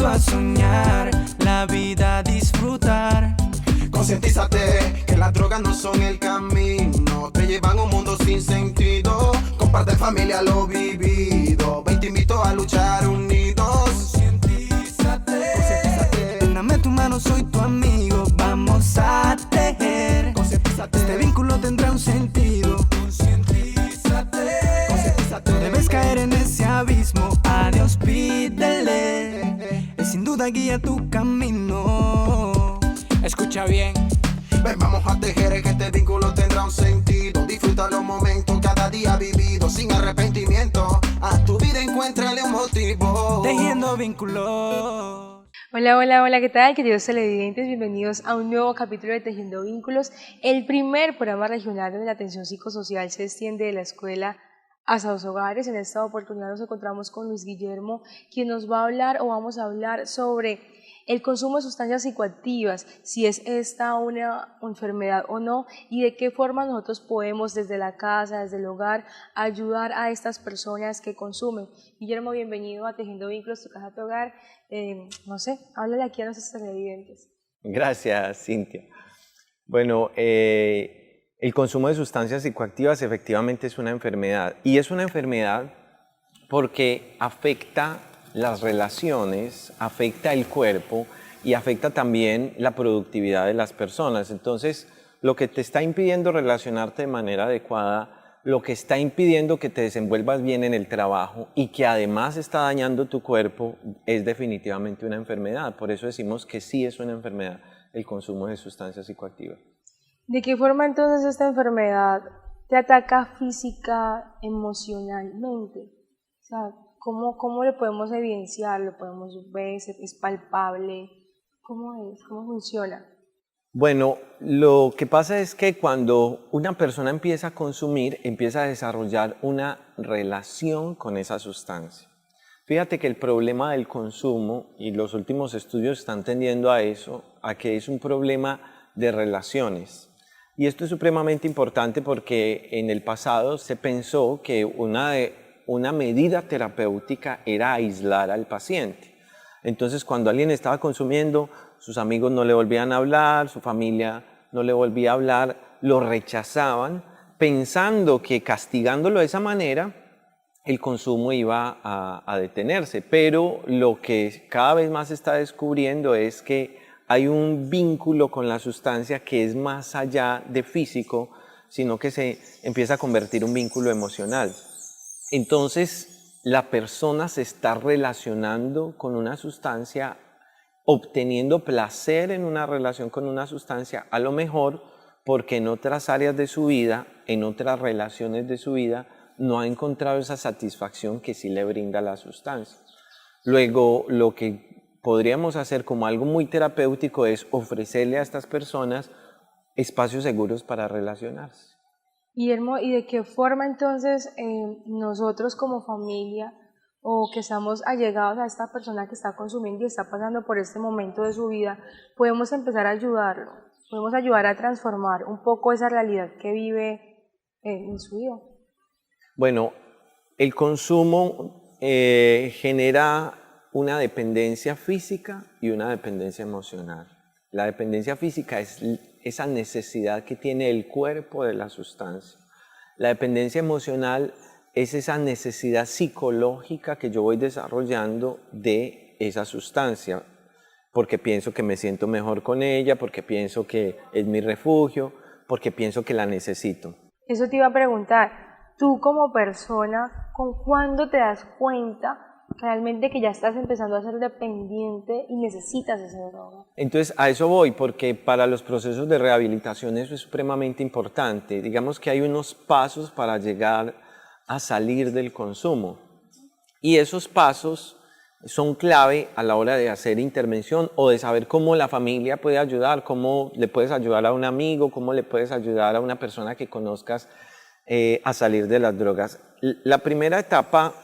invito a soñar, la vida a disfrutar. Concientízate que las drogas no son el camino, te llevan a un mundo sin sentido. Comparte familia lo vivido, ven te invito a luchar unidos. Concientízate, dame tu mano, soy tu amigo, vamos a tejer. Este vínculo tendrá un sentido. No debes caer en ese abismo, a Dios pídele, Él sin duda guía tu camino. Escucha bien. Ven, vamos a tejer, que este vínculo tendrá un sentido. Disfruta los momentos cada día vivido sin arrepentimiento. A tu vida encuéntrale un motivo. Tejiendo vínculos. Hola, hola, hola, ¿qué tal? Queridos televidentes, bienvenidos a un nuevo capítulo de Tejiendo Vínculos, el primer programa regional donde la atención psicosocial se extiende de la escuela hasta los hogares. En esta oportunidad nos encontramos con Luis Guillermo, quien nos va a hablar o vamos a hablar sobre el consumo de sustancias psicoactivas, si es esta una enfermedad o no, y de qué forma nosotros podemos desde la casa, desde el hogar, ayudar a estas personas que consumen. Guillermo, bienvenido a Tejiendo Vínculos, tu casa, tu hogar. No sé, háblale aquí a nuestros televidentes. Gracias, Cintia. Bueno, el consumo de sustancias psicoactivas efectivamente es una enfermedad, y es una enfermedad porque afecta las relaciones, afecta el cuerpo y afecta también la productividad de las personas. Entonces, lo que te está impidiendo relacionarte de manera adecuada, lo que está impidiendo que te desenvuelvas bien en el trabajo y que además está dañando tu cuerpo, es definitivamente una enfermedad. Por eso decimos que sí es una enfermedad el consumo de sustancias psicoactivas. ¿De qué forma entonces esta enfermedad te ataca física, emocionalmente? O sea, ¿cómo le podemos evidenciar? ¿Lo podemos ver? ¿Es palpable? ¿Cómo es? ¿Cómo funciona? Bueno, lo que pasa es que cuando una persona empieza a consumir, empieza a desarrollar una relación con esa sustancia. Fíjate que el problema del consumo, y los últimos estudios están tendiendo a eso, a que es un problema de relaciones. Y esto es supremamente importante porque en el pasado se pensó que una medida terapéutica era aislar al paciente. Entonces, cuando alguien estaba consumiendo, sus amigos no le volvían a hablar, su familia no le volvía a hablar, lo rechazaban, pensando que castigándolo de esa manera, el consumo iba a detenerse. Pero lo que cada vez más se está descubriendo es que hay un vínculo con la sustancia que es más allá de físico, sino que se empieza a convertir en un vínculo emocional. Entonces, la persona se está relacionando con una sustancia, obteniendo placer en una relación con una sustancia, a lo mejor porque en otras áreas de su vida, en otras relaciones de su vida, no ha encontrado esa satisfacción que sí le brinda la sustancia. Luego, lo que podríamos hacer como algo muy terapéutico es ofrecerle a estas personas espacios seguros para relacionarse. Guillermo, ¿y de qué forma entonces nosotros como familia o que estamos allegados a esta persona que está consumiendo y está pasando por este momento de su vida, podemos empezar a ayudarlo? Podemos ayudar a transformar un poco esa realidad que vive en su vida. Bueno, el consumo genera una dependencia física y una dependencia emocional. La dependencia física es esa necesidad que tiene el cuerpo de la sustancia. La dependencia emocional es esa necesidad psicológica que yo voy desarrollando de esa sustancia, porque pienso que me siento mejor con ella, porque pienso que es mi refugio, porque pienso que la necesito. Eso te iba a preguntar, tú como persona, ¿cuándo te das cuenta realmente que ya estás empezando a ser dependiente y necesitas esa droga? Entonces, a eso voy, porque para los procesos de rehabilitación eso es supremamente importante. Digamos que hay unos pasos para llegar a salir del consumo. Y esos pasos son clave a la hora de hacer intervención o de saber cómo la familia puede ayudar, cómo le puedes ayudar a un amigo, cómo le puedes ayudar a una persona que conozcas a salir de las drogas. La primera etapa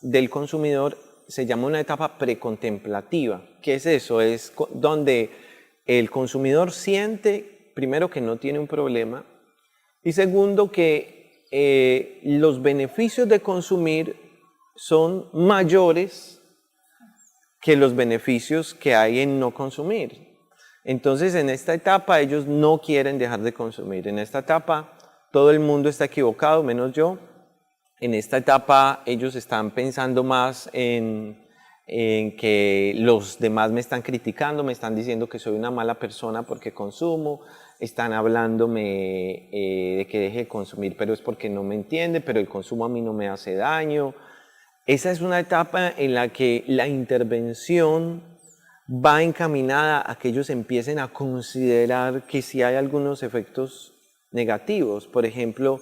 del consumidor se llama una etapa precontemplativa. ¿Qué es eso? Es donde el consumidor siente, primero, que no tiene un problema, y segundo, que los beneficios de consumir son mayores que los beneficios que hay en no consumir. Entonces, en esta etapa ellos no quieren dejar de consumir. En esta etapa todo el mundo está equivocado, menos yo. En esta etapa ellos están pensando más en que los demás me están criticando, me están diciendo que soy una mala persona porque consumo, están hablándome de que deje de consumir, pero es porque no me entiende, pero el consumo a mí no me hace daño. Esa es una etapa en la que la intervención va encaminada a que ellos empiecen a considerar que si hay algunos efectos negativos. Por ejemplo,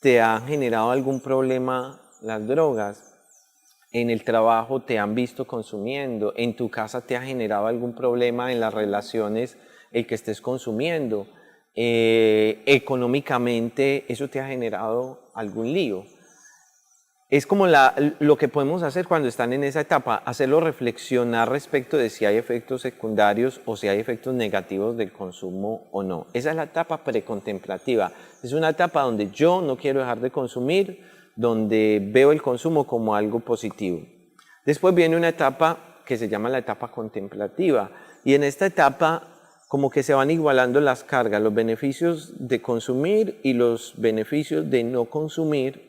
¿te han generado algún problema las drogas? En el trabajo te han visto consumiendo, en tu casa te ha generado algún problema en las relaciones el que estés consumiendo, económicamente eso te ha generado algún lío. Es como lo que podemos hacer cuando están en esa etapa, hacerlo reflexionar respecto de si hay efectos secundarios o si hay efectos negativos del consumo o no. Esa es la etapa precontemplativa, es una etapa donde yo no quiero dejar de consumir, donde veo el consumo como algo positivo. Después viene una etapa que se llama la etapa contemplativa, y en esta etapa como que se van igualando las cargas, los beneficios de consumir y los beneficios de no consumir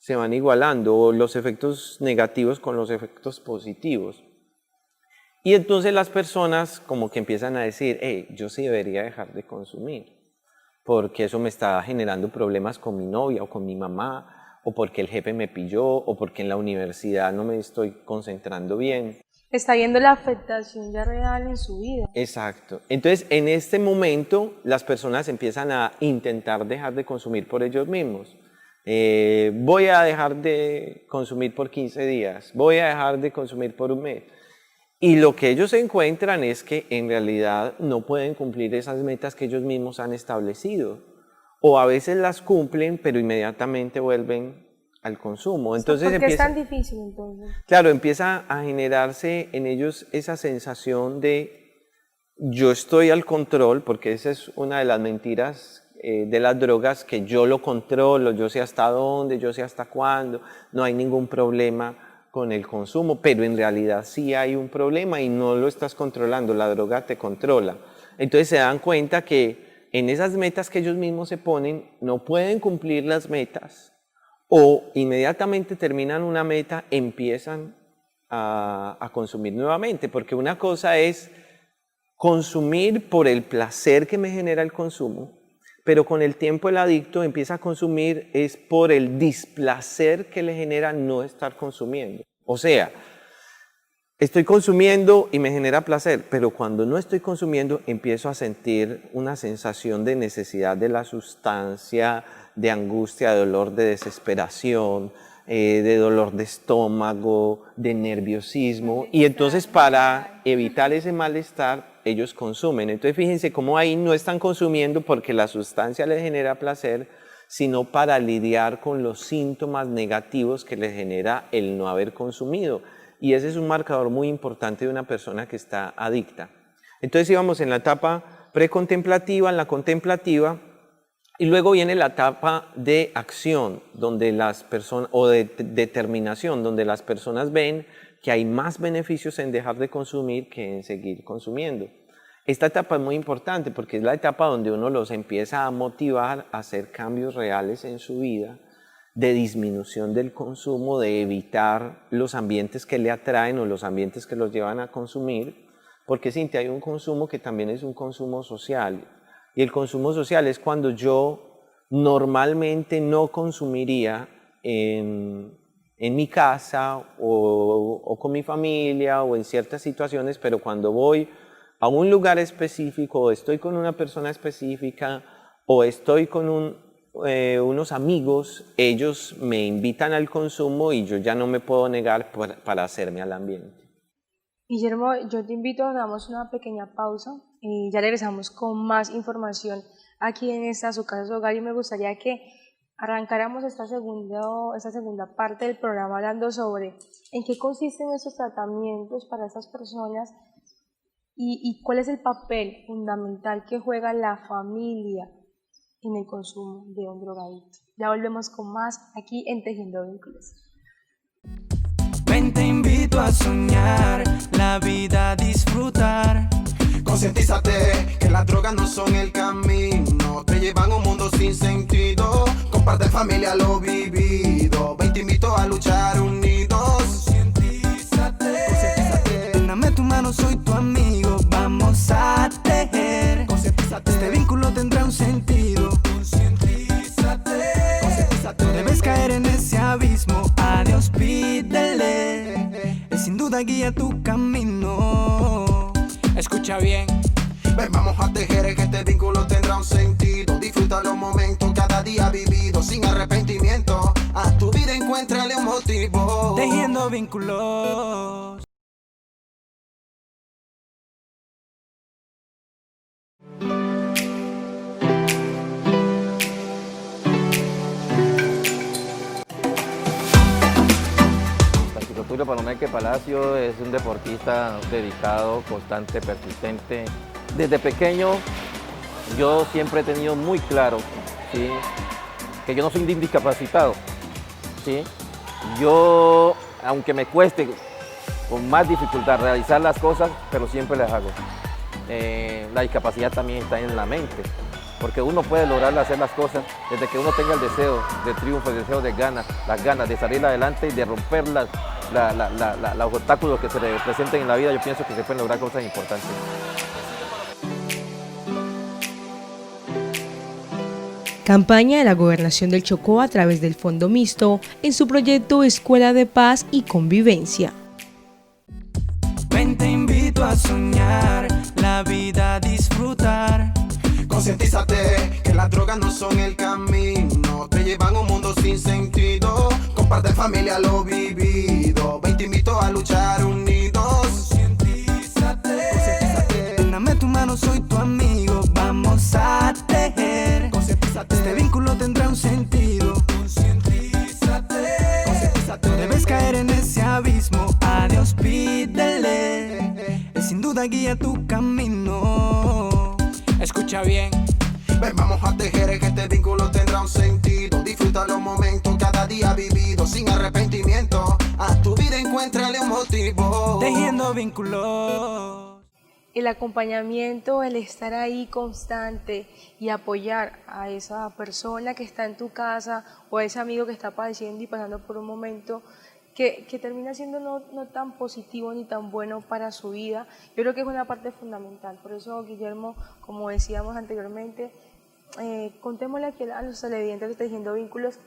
se van igualando, o los efectos negativos con los efectos positivos. Y entonces las personas como que empiezan a decir, yo sí debería dejar de consumir, porque eso me está generando problemas con mi novia o con mi mamá, o porque el jefe me pilló, o porque en la universidad no me estoy concentrando bien. Está viendo la afectación ya real en su vida. Exacto. Entonces, en este momento, las personas empiezan a intentar dejar de consumir por ellos mismos. Voy a dejar de consumir por 15 días, voy a dejar de consumir por un mes. Y lo que ellos encuentran es que en realidad no pueden cumplir esas metas que ellos mismos han establecido. O a veces las cumplen, pero inmediatamente vuelven al consumo. Entonces ¿Por qué es tan difícil entonces? Claro, empieza a generarse en ellos esa sensación de yo estoy al control, porque esa es una de las mentiras de las drogas, que yo lo controlo, yo sé hasta dónde, yo sé hasta cuándo, no hay ningún problema con el consumo, pero en realidad sí hay un problema y no lo estás controlando, la droga te controla. Entonces se dan cuenta que en esas metas que ellos mismos se ponen, no pueden cumplir las metas, o inmediatamente terminan una meta, empiezan a consumir nuevamente, porque una cosa es consumir por el placer que me genera el consumo, pero con el tiempo el adicto empieza a consumir es por el displacer que le genera no estar consumiendo. O sea, estoy consumiendo y me genera placer, pero cuando no estoy consumiendo empiezo a sentir una sensación de necesidad de la sustancia, de angustia, de dolor, de desesperación, de dolor de estómago, de nerviosismo, y entonces para evitar ese malestar ellos consumen. Entonces fíjense cómo ahí no están consumiendo porque la sustancia les genera placer, sino para lidiar con los síntomas negativos que les genera el no haber consumido. Y ese es un marcador muy importante de una persona que está adicta. Entonces íbamos en la etapa precontemplativa, en la contemplativa, y luego viene la etapa de acción, donde las personas, o de determinación, donde las personas ven que hay más beneficios en dejar de consumir que en seguir consumiendo. Esta etapa es muy importante porque es la etapa donde uno los empieza a motivar a hacer cambios reales en su vida, de disminución del consumo, de evitar los ambientes que le atraen o los ambientes que los llevan a consumir, porque Cintia, hay un consumo que también es un consumo social, y el consumo social es cuando yo normalmente no consumiría en mi casa o con mi familia o en ciertas situaciones, pero cuando voy a un lugar específico o estoy con una persona específica o estoy con unos amigos, ellos me invitan al consumo y yo ya no me puedo negar para hacerme al ambiente. Guillermo, yo te invito a que hagamos una pequeña pausa y ya regresamos con más información aquí en esta su casa, su hogar, y me gustaría que arrancáramos esta segunda parte del programa hablando sobre en qué consisten estos tratamientos para estas personas y cuál es el papel fundamental que juega la familia en el consumo de un drogadicto. Ya volvemos con más aquí en Tejiendo Vínculos. Ven, te invito invito a soñar, la vida a disfrutar. Concientízate que las drogas no son el camino, te llevan a un mundo sin sentido. Comparte familia lo vivido, ven te invito a luchar unidos. Concientízate, dame tu mano, soy tu amigo, vamos a tejer. Concientízate, este vínculo tendrá un sentido. Concientízate, no debes caer en ese abismo, a Dios pídele, Él sin duda guía tu camino. Escucha bien. Ven, vamos a tejer que este vínculo tendrá un sentido. Disfruta los momentos cada día vivido sin arrepentimiento. A tu vida encuéntrale un motivo. Tejiendo vínculos. Tulio Palomeque Palacio es un deportista dedicado, constante, persistente. Desde pequeño yo siempre he tenido muy claro, ¿sí?, que yo no soy discapacitado, ¿sí? Yo, aunque me cueste con más dificultad realizar las cosas, pero siempre las hago. La discapacidad también está en la mente, porque uno puede lograr hacer las cosas desde que uno tenga el deseo de triunfo, el deseo de ganas, las ganas de salir adelante y de romper los obstáculos que se le presenten en la vida. Yo pienso que se pueden lograr cosas importantes. Campaña de la Gobernación del Chocó a través del Fondo Mixto en su proyecto Escuela de Paz y Convivencia. Ven, te invito a soñar, la vida a disfrutar. Concientízate que las drogas no son el camino, te llevan a un mundo sin sentido. Comparte familia lo vivido, ven te invito a luchar unidos. Concientízate, dame tu mano, soy tu amigo, vamos a tejer. Concientízate, este vínculo tendrá un sentido. Concientízate, no debes caer en ese abismo, a Dios pídele, Él sin duda guía tu camino. Escucha bien. Ven, vamos a tejer que este vínculo tendrá un sentido. Disfruta los momentos cada día vivido sin arrepentimiento. A tu vida encuéntrale un motivo. Tejiendo vínculos. El acompañamiento, el estar ahí constante y apoyar a esa persona que está en tu casa o a ese amigo que está padeciendo y pasando por un momento que termina siendo no tan positivo ni tan bueno para su vida, yo creo que es una parte fundamental. Por eso, Guillermo, como decíamos anteriormente, contémosle aquí a los televidentes de Tejiendo Vínculos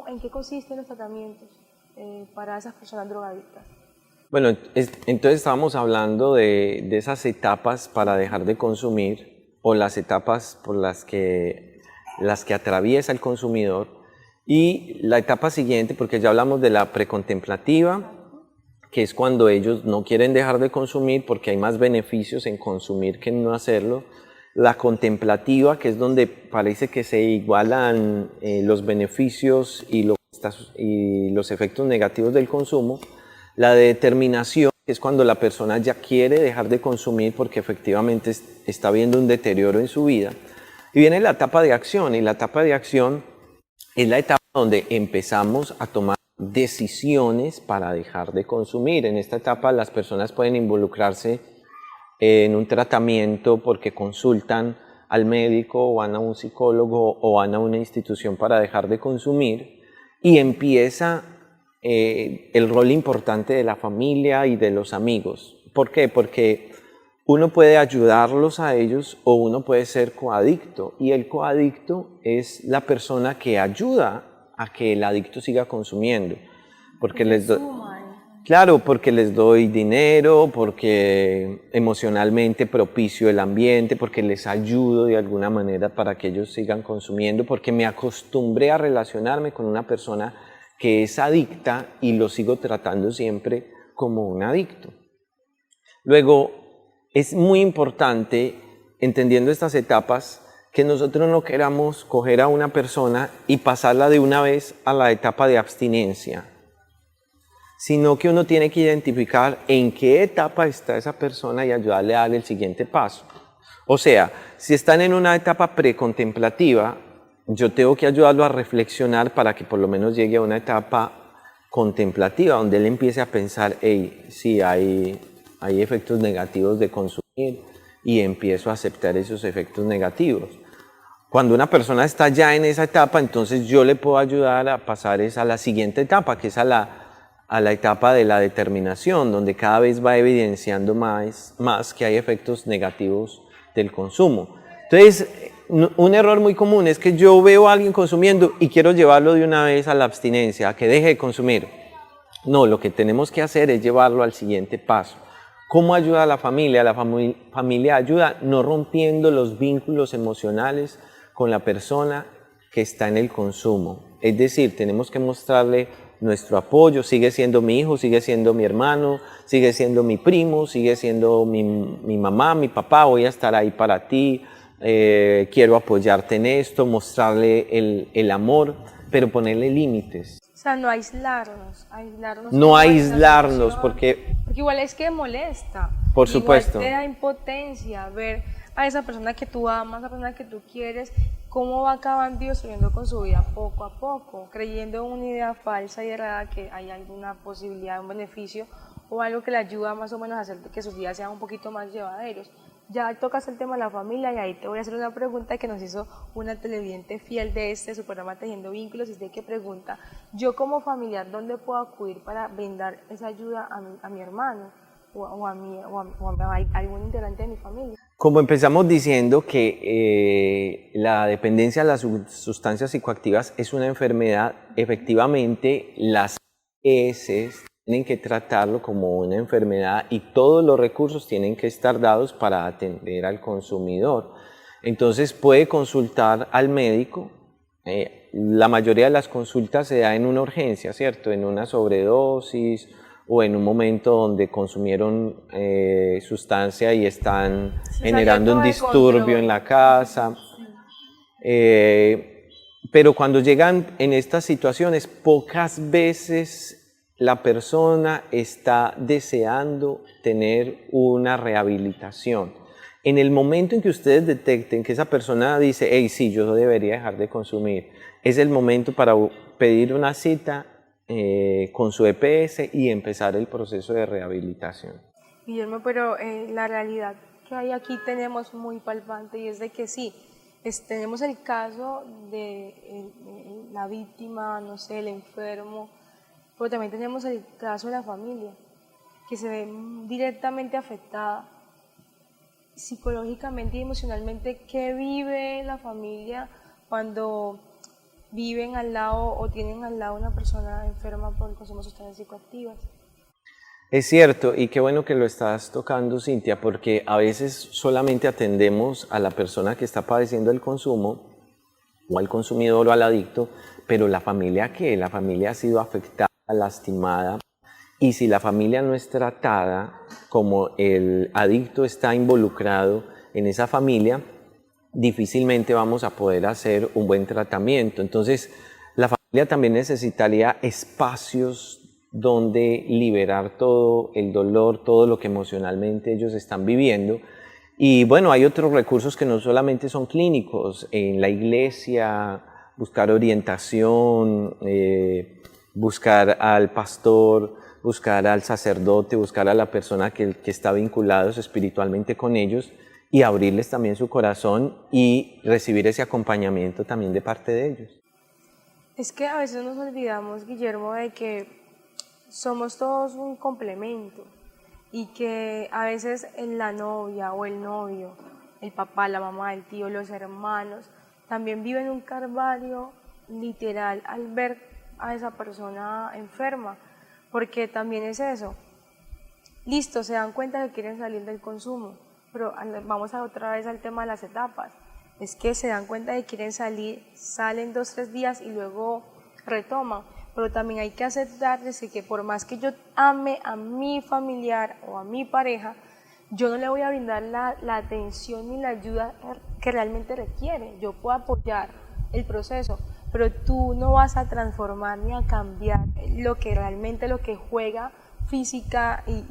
en qué consisten los tratamientos para esas personas drogadictas. Bueno, entonces estábamos hablando de esas etapas para dejar de consumir o las etapas por las que atraviesa el consumidor. Y la etapa siguiente, porque ya hablamos de la precontemplativa, que es cuando ellos no quieren dejar de consumir porque hay más beneficios en consumir que en no hacerlo. La contemplativa, que es donde parece que se igualan los beneficios y los efectos negativos del consumo. La de determinación, que es cuando la persona ya quiere dejar de consumir porque efectivamente está viendo un deterioro en su vida. Y viene la etapa de acción, y la etapa de acción es la etapa donde empezamos a tomar decisiones para dejar de consumir. En esta etapa las personas pueden involucrarse en un tratamiento porque consultan al médico o van a un psicólogo o van a una institución para dejar de consumir, y empieza el rol importante de la familia y de los amigos. ¿Por qué? Porque uno puede ayudarlos a ellos o uno puede ser coadicto, y el coadicto es la persona que ayuda a que el adicto siga consumiendo, porque les doy dinero, porque emocionalmente propicio el ambiente, porque les ayudo de alguna manera para que ellos sigan consumiendo, porque me acostumbré a relacionarme con una persona que es adicta y lo sigo tratando siempre como un adicto. Luego, es muy importante, entendiendo estas etapas, que nosotros no queramos coger a una persona y pasarla de una vez a la etapa de abstinencia, sino que uno tiene que identificar en qué etapa está esa persona y ayudarle a dar el siguiente paso. O sea, si están en una etapa precontemplativa, yo tengo que ayudarlo a reflexionar para que por lo menos llegue a una etapa contemplativa, donde él empiece a pensar, hey, sí, hay efectos negativos de consumir y empiezo a aceptar esos efectos negativos. Cuando una persona está ya en esa etapa, entonces yo le puedo ayudar a pasar a la siguiente etapa, que es a la etapa de la determinación, donde cada vez va evidenciando más que hay efectos negativos del consumo. Entonces, un error muy común es que yo veo a alguien consumiendo y quiero llevarlo de una vez a la abstinencia, a que deje de consumir. No, lo que tenemos que hacer es llevarlo al siguiente paso. ¿Cómo ayuda a la familia? La familia ayuda no rompiendo los vínculos emocionales con la persona que está en el consumo. Es decir, tenemos que mostrarle nuestro apoyo, sigue siendo mi hijo, sigue siendo mi hermano, sigue siendo mi primo, sigue siendo mi mamá, mi papá, voy a estar ahí para ti, quiero apoyarte en esto, mostrarle el amor, pero ponerle límites. O sea, no aislarnos. No aislarnos, porque igual es que molesta. Por supuesto. Igual te da impotencia ver a esa persona que tú amas, a esa persona que tú quieres, cómo va acabando y destruyendo con su vida poco a poco, creyendo en una idea falsa y errada que hay alguna posibilidad, un beneficio o algo que le ayuda más o menos a hacer que sus días sean un poquito más llevaderos. Ya tocas el tema de la familia y ahí te voy a hacer una pregunta que nos hizo una televidente fiel de su programa Tejiendo Vínculos, y es de que pregunta, yo como familiar, ¿dónde puedo acudir para brindar esa ayuda a mi hermano o a algún integrante de mi familia? Como empezamos diciendo que la dependencia de las sustancias psicoactivas es una enfermedad, efectivamente las ES tienen que tratarlo como una enfermedad y todos los recursos tienen que estar dados para atender al consumidor. Entonces puede consultar al médico. La mayoría de las consultas se da en una urgencia, ¿cierto? En una sobredosis o en un momento donde consumieron sustancia y están generando un disturbio en la casa. Pero cuando llegan en estas situaciones, pocas veces la persona está deseando tener una rehabilitación. En el momento en que ustedes detecten que esa persona dice, hey, sí, yo debería dejar de consumir, es el momento para pedir una cita con su EPS y empezar el proceso de rehabilitación. Guillermo, pero la realidad que hay aquí tenemos muy palpante y es de que sí, tenemos el caso de la víctima, no sé, el enfermo, pero también tenemos el caso de la familia, que se ve directamente afectada psicológicamente y emocionalmente. ¿Qué vive la familia cuando viven al lado o tienen al lado una persona enferma por el consumo de sustancias psicoactivas? Es cierto, y qué bueno que lo estás tocando, Cintia, porque a veces solamente atendemos a la persona que está padeciendo el consumo, o al consumidor o al adicto, pero la familia, ¿qué? La familia ha sido afectada, lastimada, y si la familia no es tratada, como el adicto está involucrado en esa familia, difícilmente vamos a poder hacer un buen tratamiento. Entonces, la familia también necesitaría espacios donde liberar todo el dolor, todo lo que emocionalmente ellos están viviendo. Y bueno, hay otros recursos que no solamente son clínicos, en la iglesia, buscar orientación, buscar al pastor, buscar al sacerdote, buscar a la persona que está vinculada espiritualmente con ellos y abrirles también su corazón y recibir ese acompañamiento también de parte de ellos. Es que a veces nos olvidamos, Guillermo, de que somos todos un complemento y que a veces la novia o el novio, el papá, la mamá, el tío, los hermanos, también viven un calvario literal al ver a esa persona enferma, porque también es eso. Listo, se dan cuenta que quieren salir del consumo, pero vamos otra vez al tema de las etapas. Es que se dan cuenta de que quieren salir, salen 2-3 días y luego retoman. Pero también hay que aceptar que por más que yo ame a mi familiar o a mi pareja, yo no le voy a brindar la atención ni la ayuda que realmente requiere. Yo puedo apoyar el proceso, pero tú no vas a transformar ni a cambiar lo que juega física y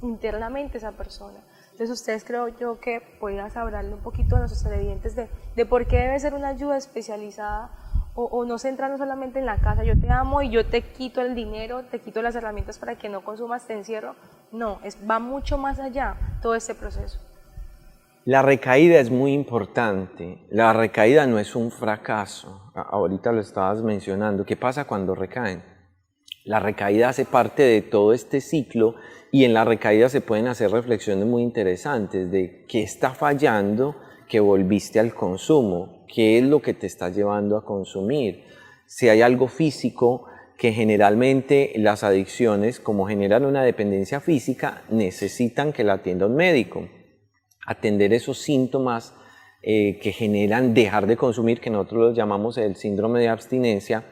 internamente esa persona. Entonces ustedes, creo yo, que podrías hablarle un poquito a nuestros televidentes de por qué debe ser una ayuda especializada o no centrarnos solamente en la casa, yo te amo y yo te quito el dinero, te quito las herramientas para que no consumas, te encierro. No, va mucho más allá todo este proceso. La recaída es muy importante. La recaída no es un fracaso. Ahorita lo estabas mencionando. ¿Qué pasa cuando recaen? La recaída hace parte de todo este ciclo y en la recaída se pueden hacer reflexiones muy interesantes de qué está fallando que volviste al consumo, qué es lo que te está llevando a consumir. Si hay algo físico, que generalmente las adicciones, como generan una dependencia física, necesitan que la atienda un médico. Atender esos síntomas que generan dejar de consumir, que nosotros los llamamos el síndrome de abstinencia,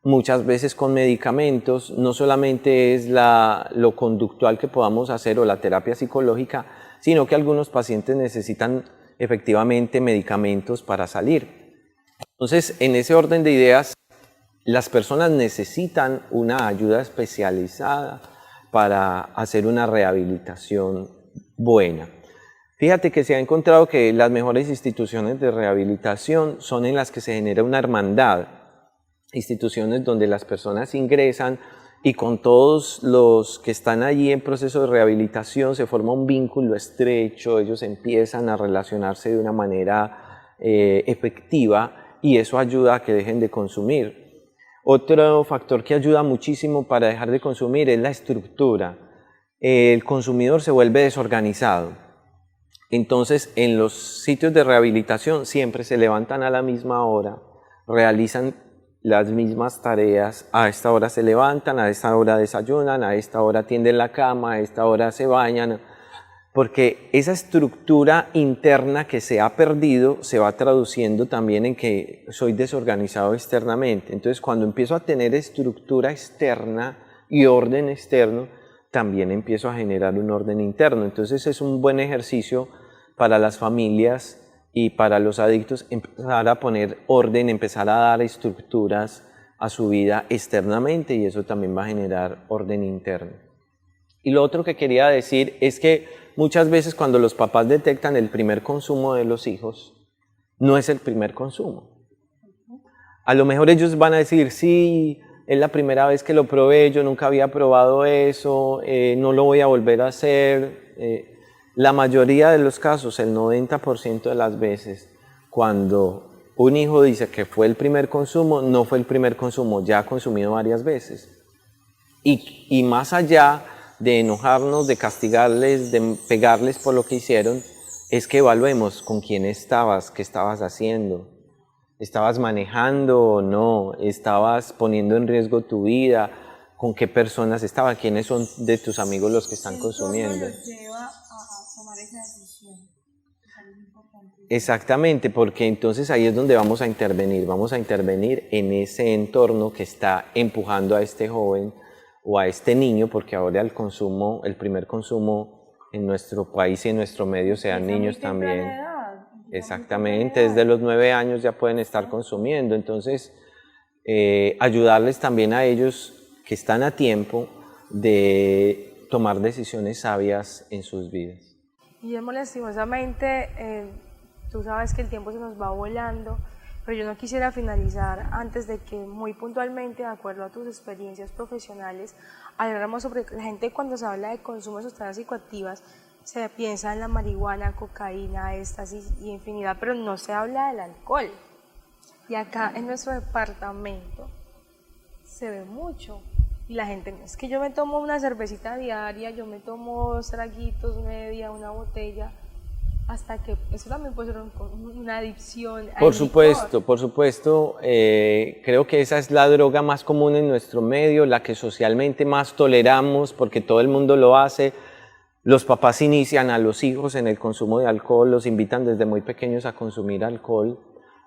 muchas veces con medicamentos, no solamente es lo conductual que podamos hacer o la terapia psicológica, sino que algunos pacientes necesitan efectivamente medicamentos para salir. Entonces, en ese orden de ideas, las personas necesitan una ayuda especializada para hacer una rehabilitación buena. Fíjate que se ha encontrado que las mejores instituciones de rehabilitación son en las que se genera una hermandad, instituciones donde las personas ingresan y con todos los que están allí en proceso de rehabilitación se forma un vínculo estrecho, ellos empiezan a relacionarse de una manera efectiva y eso ayuda a que dejen de consumir. Otro factor que ayuda muchísimo para dejar de consumir es la estructura. El consumidor se vuelve desorganizado. Entonces, en los sitios de rehabilitación siempre se levantan a la misma hora, realizan las mismas tareas, a esta hora se levantan, a esta hora desayunan, a esta hora tienden la cama, a esta hora se bañan, porque esa estructura interna que se ha perdido se va traduciendo también en que soy desorganizado externamente. Entonces, cuando empiezo a tener estructura externa y orden externo, también empiezo a generar un orden interno. Entonces, es un buen ejercicio para las familias y para los adictos empezar a poner orden, empezar a dar estructuras a su vida externamente y eso también va a generar orden interno. Y lo otro que quería decir es que muchas veces cuando los papás detectan el primer consumo de los hijos, no es el primer consumo. A lo mejor ellos van a decir, sí, es la primera vez que lo probé, yo nunca había probado eso, no lo voy a volver a hacer. La mayoría de los casos, el 90% de las veces, cuando un hijo dice que fue el primer consumo, no fue el primer consumo, ya ha consumido varias veces. Y más allá de enojarnos, de castigarles, de pegarles por lo que hicieron, es que evaluemos con quién estabas, qué estabas haciendo. ¿Estabas manejando o no? ¿Estabas poniendo en riesgo tu vida? ¿Con qué personas estabas? ¿Quiénes son de tus amigos los que están consumiendo? Exactamente, porque entonces ahí es donde vamos a intervenir en ese entorno que está empujando a este joven o a este niño, porque ahora el primer consumo en nuestro país y en nuestro medio se dan niños también. Exactamente, desde los 9 años ya pueden estar consumiendo, entonces ayudarles también a ellos que están a tiempo de tomar decisiones sabias en sus vidas. Guillermo, lastimosamente, tú sabes que el tiempo se nos va volando, pero yo no quisiera finalizar antes de que muy puntualmente, de acuerdo a tus experiencias profesionales, habláramos sobre la gente cuando se habla de consumo de sustancias psicoactivas, se piensa en la marihuana, cocaína, éxtasis y infinidad, pero no se habla del alcohol. Y acá en nuestro departamento se ve mucho. Y la gente, es que yo me tomo una cervecita diaria, yo me tomo 2 traguitos, media, una botella, hasta que eso también puede ser una adicción. Por supuesto, creo que esa es la droga más común en nuestro medio, la que socialmente más toleramos porque todo el mundo lo hace. Los papás inician a los hijos en el consumo de alcohol, los invitan desde muy pequeños a consumir alcohol,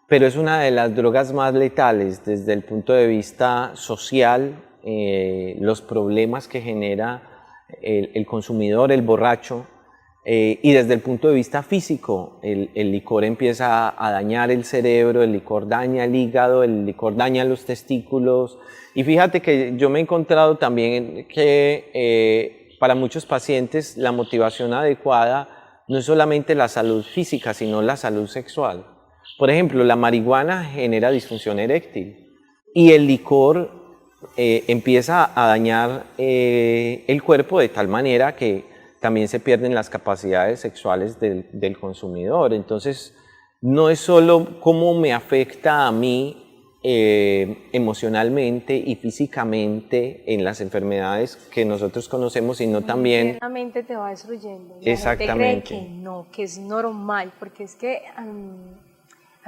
pero es una de las drogas más letales desde el punto de vista social, los problemas que genera el consumidor, el borracho, y desde el punto de vista físico, el licor empieza a dañar el cerebro, el licor daña el hígado, el licor daña los testículos, y fíjate que yo me he encontrado también que para muchos pacientes la motivación adecuada no es solamente la salud física, sino la salud sexual. Por ejemplo, la marihuana genera disfunción eréctil y el licor empieza a dañar el cuerpo de tal manera que también se pierden las capacidades sexuales del consumidor. Entonces, no es solo cómo me afecta a mí emocionalmente y físicamente en las enfermedades que nosotros conocemos, sino también... La mente te va destruyendo. Exactamente. La gente cree que no, que es normal, porque es que a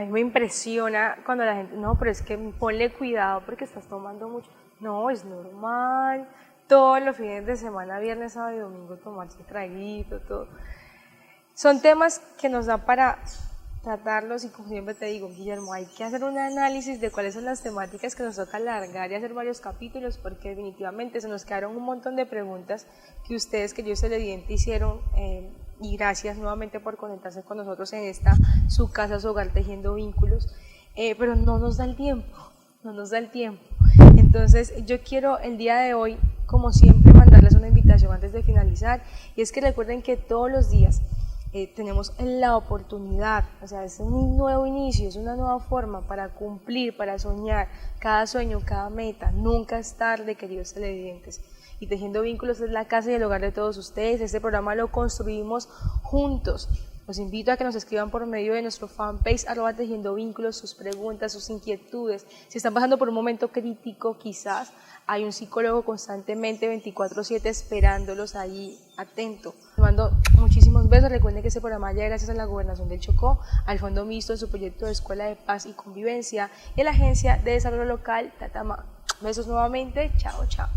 mí me impresiona cuando la gente, no, pero es que ponle cuidado porque estás tomando mucho. No, es normal. Todos los fines de semana, viernes, sábado y domingo, tomarse traguito, todo. Son temas que nos da para tratarlos y, como siempre te digo, Guillermo, hay que hacer un análisis de cuáles son las temáticas que nos toca alargar y hacer varios capítulos, porque definitivamente se nos quedaron un montón de preguntas que ustedes, que Dios Televidente, hicieron, y gracias nuevamente por conectarse con nosotros en esta su casa, su hogar, tejiendo vínculos, pero no nos da el tiempo, no nos da el tiempo. Entonces yo quiero el día de hoy, como siempre, mandarles una invitación antes de finalizar, y es que recuerden que todos los días tenemos la oportunidad, o sea, es un nuevo inicio, es una nueva forma para cumplir, para soñar, cada sueño, cada meta. Nunca es tarde, queridos televidentes. Y Tejiendo Vínculos es la casa y el hogar de todos ustedes. Este programa lo construimos juntos. Los invito a que nos escriban por medio de nuestro fanpage @Tejiendo Vínculos sus preguntas, sus inquietudes. Si están pasando por un momento crítico, quizás hay un psicólogo constantemente 24/7 esperándolos ahí, atento. Les mando muchísimos besos. Recuerden que este programa llega gracias a la Gobernación del Chocó, al Fondo Mixto en su proyecto de Escuela de Paz y Convivencia y a la Agencia de Desarrollo Local Tatama. Besos nuevamente. Chao, chao.